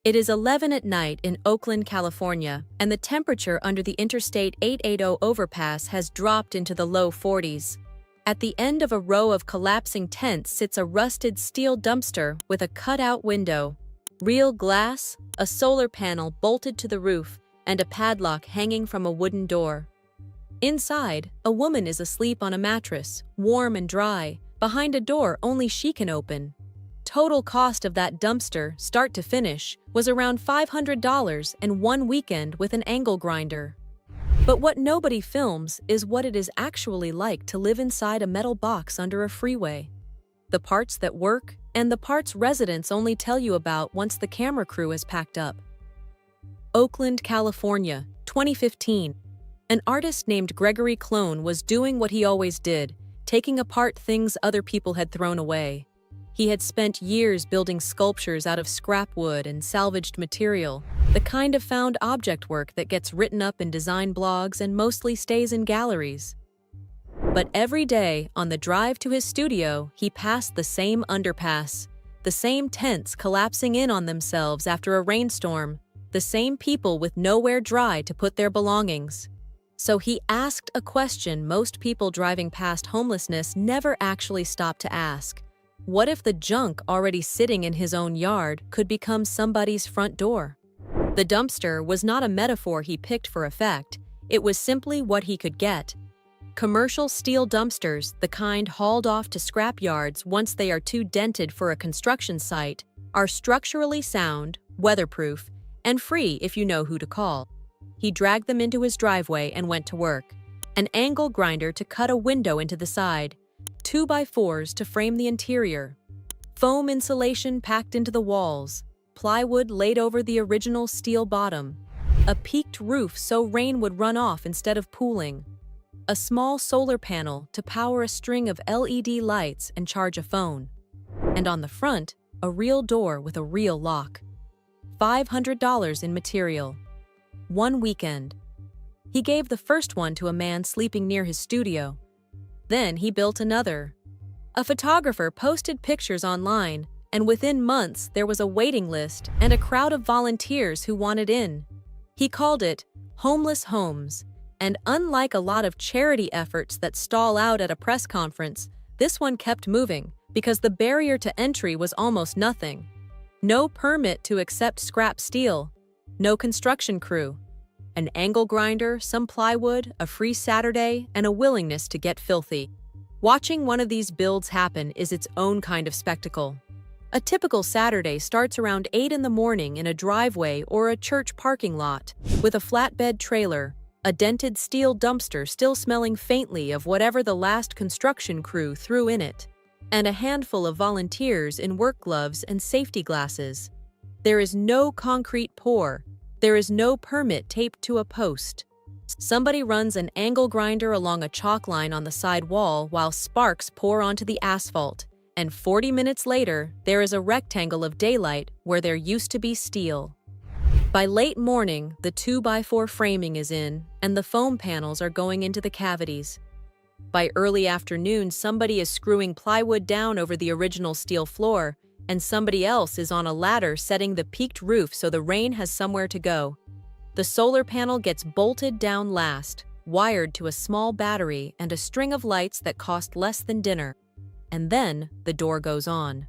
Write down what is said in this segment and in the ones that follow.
It is 11 at night in Oakland, California, and the temperature under the Interstate 880 overpass has dropped into the low 40s. At the end of a row of collapsing tents sits a rusted steel dumpster with a cutout window, real glass, a solar panel bolted to the roof, and a padlock hanging from a wooden door. Inside, a woman is asleep on a mattress, warm and dry, behind a door only she can open. Total cost of that dumpster, start to finish, was around $500 and one weekend with an angle grinder. But what nobody films is what it is actually like to live inside a metal box under a freeway. The parts that work and the parts residents only tell you about once the camera crew has packed up. Oakland, California, 2015. An artist named Gregory Clone was doing what he always did, taking apart things other people had thrown away. He had spent years building sculptures out of scrap wood and salvaged material, the kind of found object work that gets written up in design blogs and mostly stays in galleries. But every day, on the drive to his studio, he passed the same underpass, the same tents collapsing in on themselves after a rainstorm, the same people with nowhere dry to put their belongings. So he asked a question most people driving past homelessness never actually stop to ask. What if the junk already sitting in his own yard could become somebody's front door? The dumpster was not a metaphor he picked for effect, it was simply what he could get. Commercial steel dumpsters, the kind hauled off to scrap yards once they are too dented for a construction site, are structurally sound, weatherproof, and free if you know who to call. He dragged them into his driveway and went to work. An angle grinder to cut a window into the side, 2x4s to frame the interior, foam insulation packed into the walls, plywood laid over the original steel bottom, a peaked roof so rain would run off instead of pooling, a small solar panel to power a string of LED lights and charge a phone, and on the front, a real door with a real lock. $500 in material. One weekend. He gave the first one to a man sleeping near his studio. Then he built another. A photographer posted pictures online, and within months there was a waiting list and a crowd of volunteers who wanted in. He called it Homeless Homes, and unlike a lot of charity efforts that stall out at a press conference, this one kept moving because the barrier to entry was almost nothing. No permit to accept scrap steel, no construction crew, an angle grinder, some plywood, a free Saturday, and a willingness to get filthy. Watching one of these builds happen is its own kind of spectacle. A typical Saturday starts around 8 in the morning in a driveway or a church parking lot, with a flatbed trailer, a dented steel dumpster still smelling faintly of whatever the last construction crew threw in it, and a handful of volunteers in work gloves and safety glasses. There is no concrete pour. There is no permit taped to a post. Somebody runs an angle grinder along a chalk line on the side wall while sparks pour onto the asphalt, and 40 minutes later, there is a rectangle of daylight where there used to be steel. By late morning, the 2x4 framing is in, and the foam panels are going into the cavities. By early afternoon, somebody is screwing plywood down over the original steel floor, and somebody else is on a ladder setting the peaked roof so the rain has somewhere to go. The solar panel gets bolted down last, wired to a small battery and a string of lights that cost less than dinner. And then the door goes on.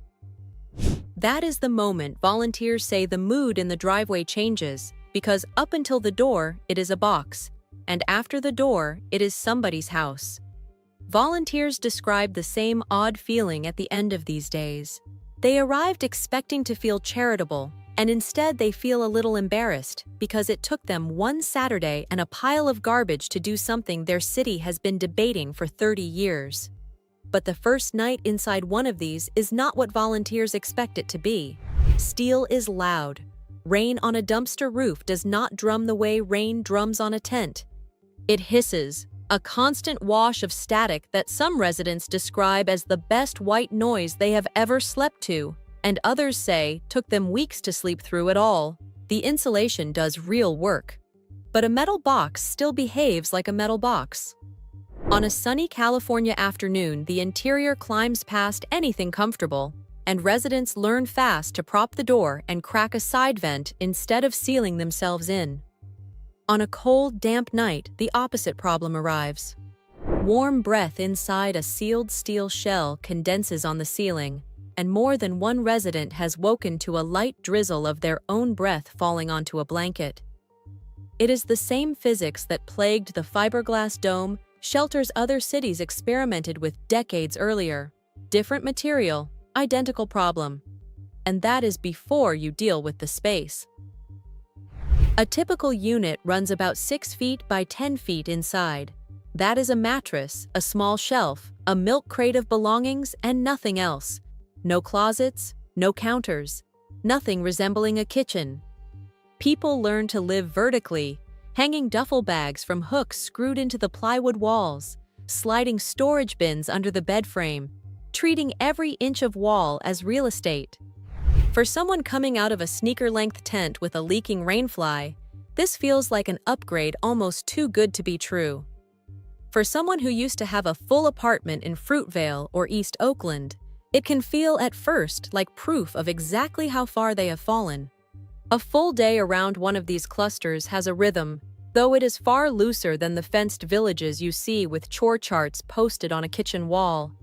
That is the moment volunteers say the mood in the driveway changes, because up until the door, it is a box, and after the door, it is somebody's house. Volunteers describe the same odd feeling at the end of these days. They arrived expecting to feel charitable, and instead they feel a little embarrassed because it took them one Saturday and a pile of garbage to do something their city has been debating for 30 years. But the first night inside one of these is not what volunteers expect it to be. Steel is loud. Rain on a dumpster roof does not drum the way rain drums on a tent. It hisses, a constant wash of static that some residents describe as the best white noise they have ever slept to, and others say took them weeks to sleep through it all. The insulation does real work. But a metal box still behaves like a metal box. On a sunny California afternoon, the interior climbs past anything comfortable, and residents learn fast to prop the door and crack a side vent instead of sealing themselves in. On a cold, damp night, the opposite problem arrives. Warm breath inside a sealed steel shell condenses on the ceiling, and more than one resident has woken to a light drizzle of their own breath falling onto a blanket. It is the same physics that plagued the fiberglass dome shelters other cities experimented with decades earlier. Different material, identical problem. And that is before you deal with the space. A typical unit runs about 6 feet by 10 feet inside. That is a mattress, a small shelf, a milk crate of belongings, and nothing else. No closets, no counters, nothing resembling a kitchen. People learn to live vertically, hanging duffel bags from hooks screwed into the plywood walls, sliding storage bins under the bed frame, treating every inch of wall as real estate. For someone coming out of a sneaker-length tent with a leaking rainfly, this feels like an upgrade almost too good to be true. For someone who used to have a full apartment in Fruitvale or East Oakland, it can feel at first like proof of exactly how far they have fallen. A full day around one of these clusters has a rhythm, though it is far looser than the fenced villages you see with chore charts posted on a kitchen wall.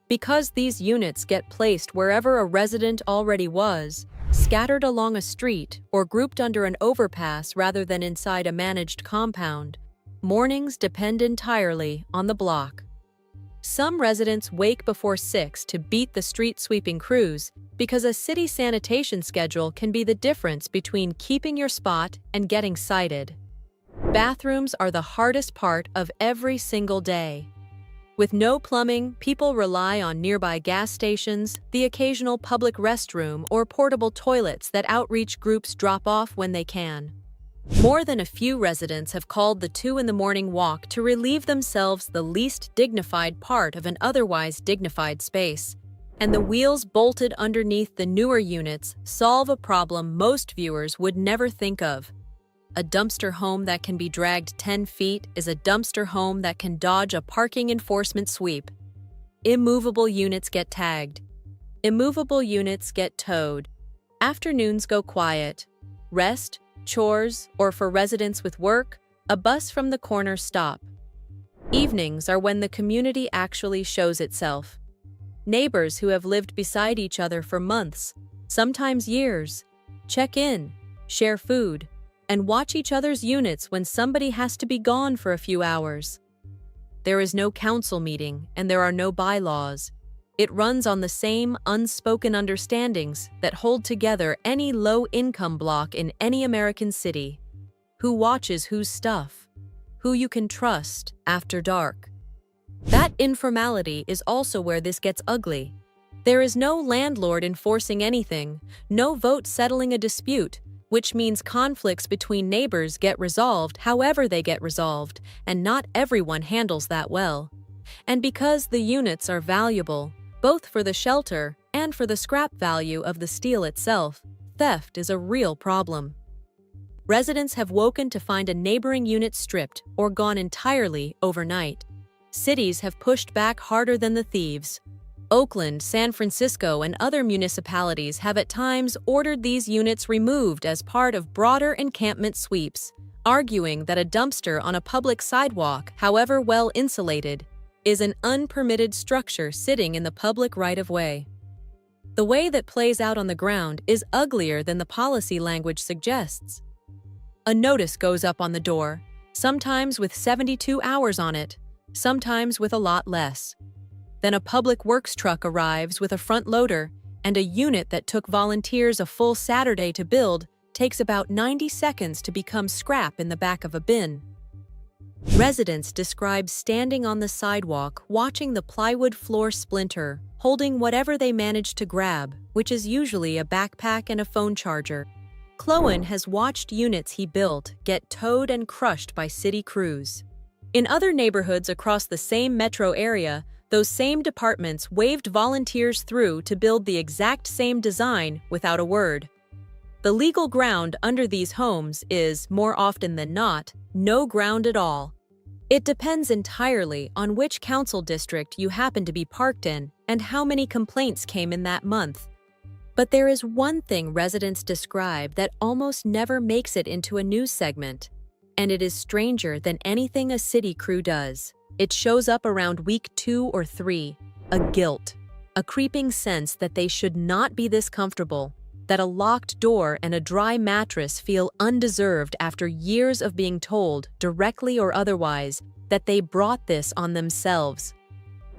Because these units get placed wherever a resident already was, scattered along a street or grouped under an overpass rather than inside a managed compound, mornings depend entirely on the block. Some residents wake before 6 to beat the street sweeping crews because a city sanitation schedule can be the difference between keeping your spot and getting cited. Bathrooms are the hardest part of every single day. With no plumbing, people rely on nearby gas stations, the occasional public restroom, or portable toilets that outreach groups drop off when they can. More than a few residents have called the 2 in the morning walk to relieve themselves the least dignified part of an otherwise dignified space, and the wheels bolted underneath the newer units solve a problem most viewers would never think of. A dumpster home that can be dragged 10 feet is a dumpster home that can dodge a parking enforcement sweep. Immovable units get tagged. Immovable units get towed. Afternoons go quiet. Rest, chores, or for residents with work, a bus from the corner stop. Evenings are when the community actually shows itself. Neighbors who have lived beside each other for months, sometimes years, check in, share food, and watch each other's units when somebody has to be gone for a few hours. There is no council meeting and there are no bylaws. It runs on the same unspoken understandings that hold together any low-income block in any American city. Who watches whose stuff? Who you can trust after dark? That informality is also where this gets ugly. There is no landlord enforcing anything, no vote settling a dispute, which means conflicts between neighbors get resolved however they get resolved, and not everyone handles that well. And because the units are valuable, both for the shelter and for the scrap value of the steel itself, theft is a real problem. Residents have woken to find a neighboring unit stripped or gone entirely overnight. Cities have pushed back harder than the thieves. Oakland, San Francisco, and other municipalities have at times ordered these units removed as part of broader encampment sweeps, arguing that a dumpster on a public sidewalk, however well insulated, is an unpermitted structure sitting in the public right-of-way. The way that plays out on the ground is uglier than the policy language suggests. A notice goes up on the door, sometimes with 72 hours on it, sometimes with a lot less. Then a public works truck arrives with a front loader, and a unit that took volunteers a full Saturday to build takes about 90 seconds to become scrap in the back of a bin. Residents describe standing on the sidewalk watching the plywood floor splinter, holding whatever they manage to grab, which is usually a backpack and a phone charger. Clowen has watched units he built get towed and crushed by city crews. In other neighborhoods across the same metro area, those same departments waved volunteers through to build the exact same design without a word. The legal ground under these homes is, more often than not, no ground at all. It depends entirely on which council district you happen to be parked in and how many complaints came in that month, But there is one thing residents describe that almost never makes it into a news segment, and it is stranger than anything a city crew does. It shows up around week 2 or 3, a guilt, a creeping sense that they should not be this comfortable, that a locked door and a dry mattress feel undeserved after years of being told, directly or otherwise, that they brought this on themselves.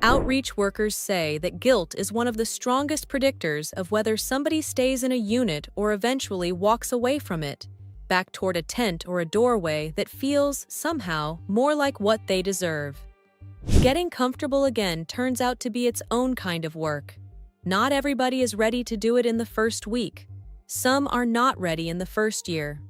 Outreach workers say that guilt is one of the strongest predictors of whether somebody stays in a unit or eventually walks away from it, back toward a tent or a doorway that feels, somehow, more like what they deserve. Getting comfortable again turns out to be its own kind of work. Not everybody is ready to do it in the first week. Some are not ready in the first year.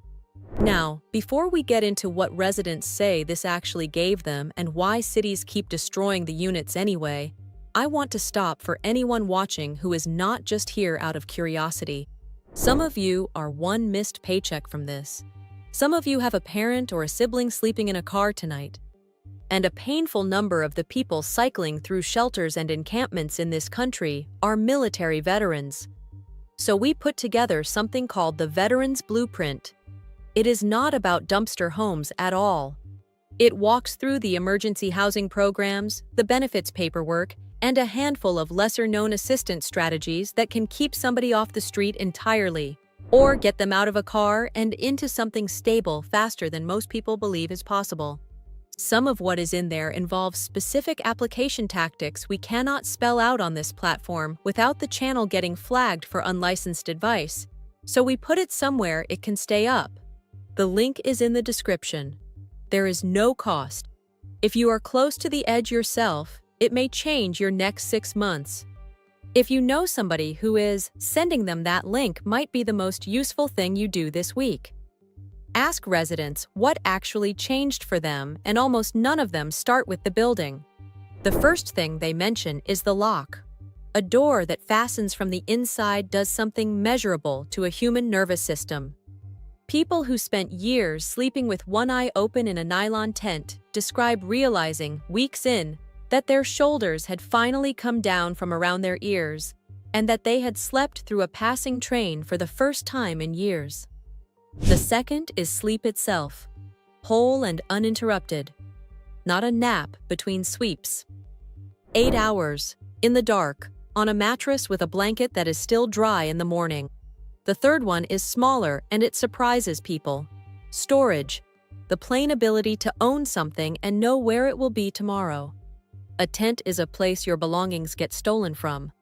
Now, before we get into what residents say this actually gave them and why cities keep destroying the units anyway, I want to stop for anyone watching who is not just here out of curiosity. Some of you are one missed paycheck from this. Some of you have a parent or a sibling sleeping in a car tonight. And a painful number of the people cycling through shelters and encampments in this country are military veterans. So we put together something called the Veterans Blueprint. It is not about dumpster homes at all. It walks through the emergency housing programs, the benefits paperwork, and a handful of lesser-known assistance strategies that can keep somebody off the street entirely, or get them out of a car and into something stable faster than most people believe is possible. Some of what is in there involves specific application tactics we cannot spell out on this platform without the channel getting flagged for unlicensed advice, so we put it somewhere it can stay up. The link is in the description. There is no cost. If you are close to the edge yourself, it may change your next 6 months. If you know somebody who is, sending them that link might be the most useful thing you do this week. Ask residents what actually changed for them, and almost none of them start with the building. The first thing they mention is the lock. A door that fastens from the inside does something measurable to a human nervous system. People who spent years sleeping with one eye open in a nylon tent describe realizing, weeks in, that their shoulders had finally come down from around their ears, and that they had slept through a passing train for the first time in years. The second is sleep itself, whole and uninterrupted. Not a nap between sweeps. 8 hours, in the dark, on a mattress with a blanket that is still dry in the morning. The third one is smaller, and it surprises people. Storage, the plain ability to own something and know where it will be tomorrow. A tent is a place your belongings get stolen from.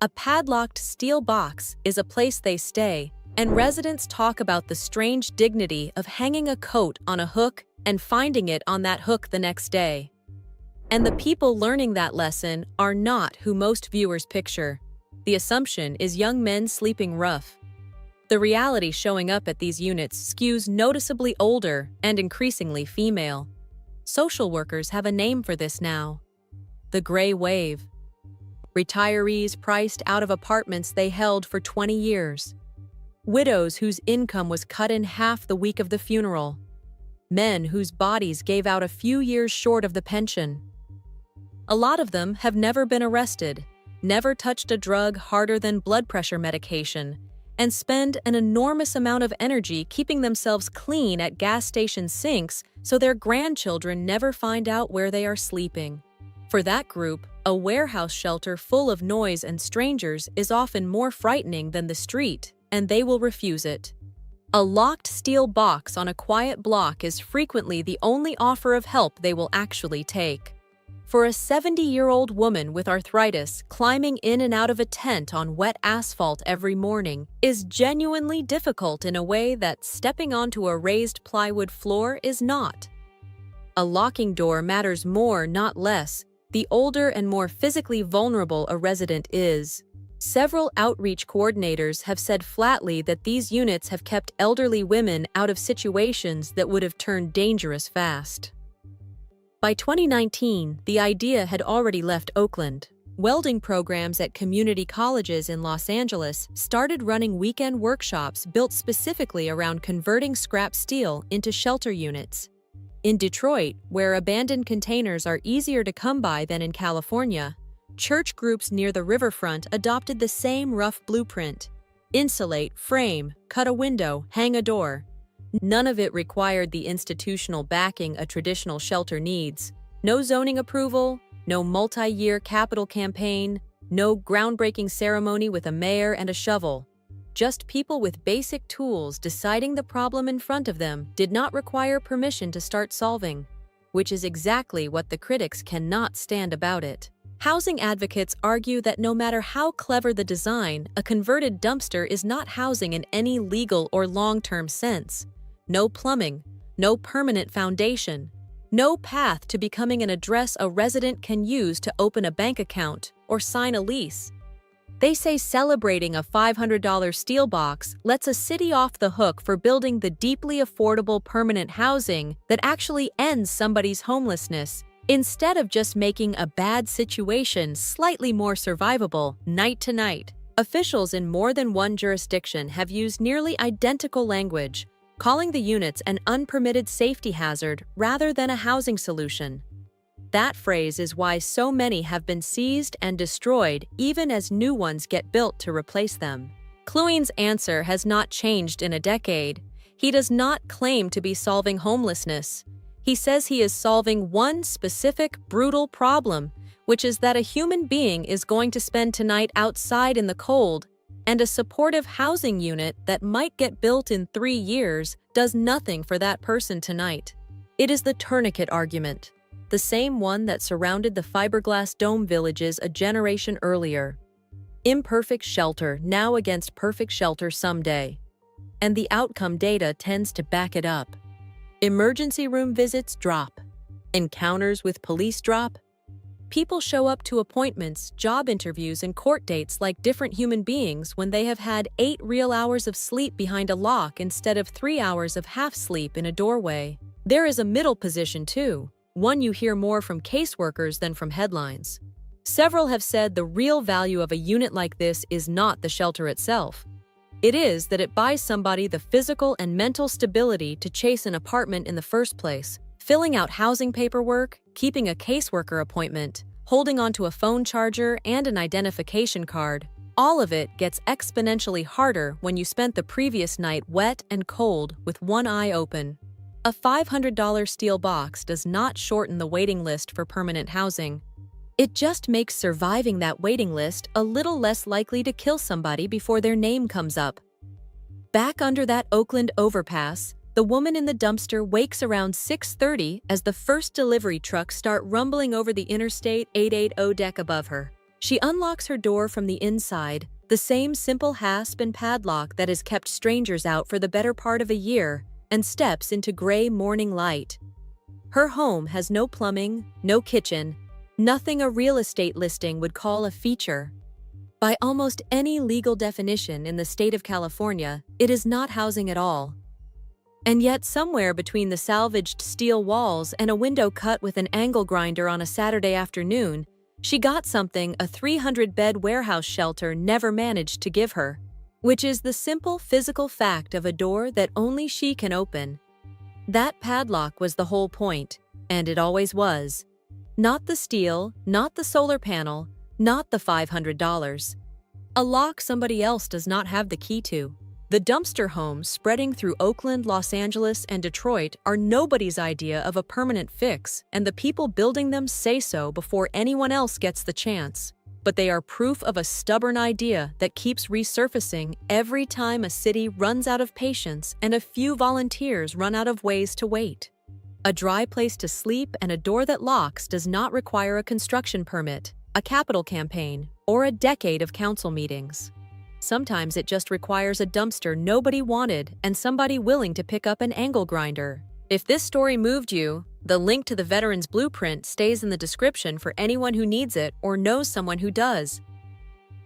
A padlocked steel box is a place they stay, and residents talk about the strange dignity of hanging a coat on a hook and finding it on that hook the next day. And the people learning that lesson are not who most viewers picture. The assumption is young men sleeping rough. The reality showing up at these units skews noticeably older and increasingly female. Social workers have a name for this now. The gray wave. Retirees priced out of apartments they held for 20 years. Widows whose income was cut in half the week of the funeral. Men whose bodies gave out a few years short of the pension. A lot of them have never been arrested, never touched a drug harder than blood pressure medication, and spend an enormous amount of energy keeping themselves clean at gas station sinks so their grandchildren never find out where they are sleeping. For that group, a warehouse shelter full of noise and strangers is often more frightening than the street, and they will refuse it. A locked steel box on a quiet block is frequently the only offer of help they will actually take. For a 70-year-old woman with arthritis, climbing in and out of a tent on wet asphalt every morning is genuinely difficult in a way that stepping onto a raised plywood floor is not. A locking door matters more, not less, the older and more physically vulnerable a resident is. Several outreach coordinators have said flatly that these units have kept elderly women out of situations that would have turned dangerous fast. By 2019, the idea had already left Oakland. Welding programs at community colleges in Los Angeles started running weekend workshops built specifically around converting scrap steel into shelter units. In Detroit, where abandoned containers are easier to come by than in California, church groups near the riverfront adopted the same rough blueprint, Insulate, frame, cut a window, hang a door. None of it required the institutional backing a traditional shelter needs. No zoning approval, no multi-year capital campaign, no groundbreaking ceremony with a mayor and a shovel. Just people with basic tools deciding the problem in front of them did not require permission to start solving, which is exactly what the critics cannot stand about it. Housing advocates argue that no matter how clever the design, a converted dumpster is not housing in any legal or long-term sense. No plumbing, no permanent foundation, no path to becoming an address a resident can use to open a bank account or sign a lease. They say celebrating a $500 steel box lets a city off the hook for building the deeply affordable permanent housing that actually ends somebody's homelessness, instead of just making a bad situation slightly more survivable night to night. Officials in more than one jurisdiction have used nearly identical language, calling the units an unpermitted safety hazard rather than a housing solution. That phrase is why so many have been seized and destroyed even as new ones get built to replace them. Cluine's answer has not changed in a decade. He does not claim to be solving homelessness. He says he is solving one specific, brutal problem, which is that a human being is going to spend tonight outside in the cold, and a supportive housing unit that might get built in 3 years does nothing for that person tonight. It is the tourniquet argument, the same one that surrounded the fiberglass dome villages a generation earlier. Imperfect shelter now against perfect shelter someday. And the outcome data tends to back it up. Emergency room visits drop. Encounters with police drop. People show up to appointments, job interviews, and court dates like different human beings when they have had 8 real hours of sleep behind a lock instead of 3 hours of half sleep in a doorway. There is a middle position too, one you hear more from caseworkers than from headlines. Several have said the real value of a unit like this is not the shelter itself. It is that it buys somebody the physical and mental stability to chase an apartment in the first place. Filling out housing paperwork, keeping a caseworker appointment, holding onto a phone charger and an identification card, all of it gets exponentially harder when you spent the previous night wet and cold with one eye open. A $500 steel box does not shorten the waiting list for permanent housing. It just makes surviving that waiting list a little less likely to kill somebody before their name comes up. Back under that Oakland overpass, the woman in the dumpster wakes around 6:30 as the first delivery trucks start rumbling over the Interstate 880 deck above her. She unlocks her door from the inside, the same simple hasp and padlock that has kept strangers out for the better part of a year, and steps into gray morning light. Her home has no plumbing, no kitchen, nothing a real estate listing would call a feature. By almost any legal definition in the state of California, it is not housing at all. And yet somewhere between the salvaged steel walls and a window cut with an angle grinder on a Saturday afternoon, she got something a 300-bed warehouse shelter never managed to give her, which is the simple physical fact of a door that only she can open. That padlock was the whole point, and it always was. Not the steel, not the solar panel, not the $500. A lock somebody else does not have the key to. The dumpster homes spreading through Oakland, Los Angeles, and Detroit are nobody's idea of a permanent fix, and the people building them say so before anyone else gets the chance. But they are proof of a stubborn idea that keeps resurfacing every time a city runs out of patience and a few volunteers run out of ways to wait. A dry place to sleep and a door that locks does not require a construction permit, a capital campaign, or a decade of council meetings. Sometimes it just requires a dumpster nobody wanted and somebody willing to pick up an angle grinder. If this story moved you, the link to the Veteran's Blueprint stays in the description for anyone who needs it or knows someone who does.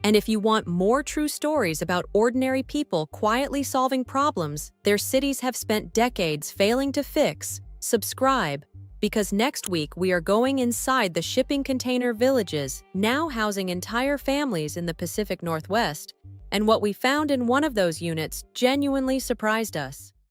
And if you want more true stories about ordinary people quietly solving problems their cities have spent decades failing to fix, subscribe, because next week we are going inside the shipping container villages now housing entire families in the Pacific Northwest, and what we found in one of those units genuinely surprised us.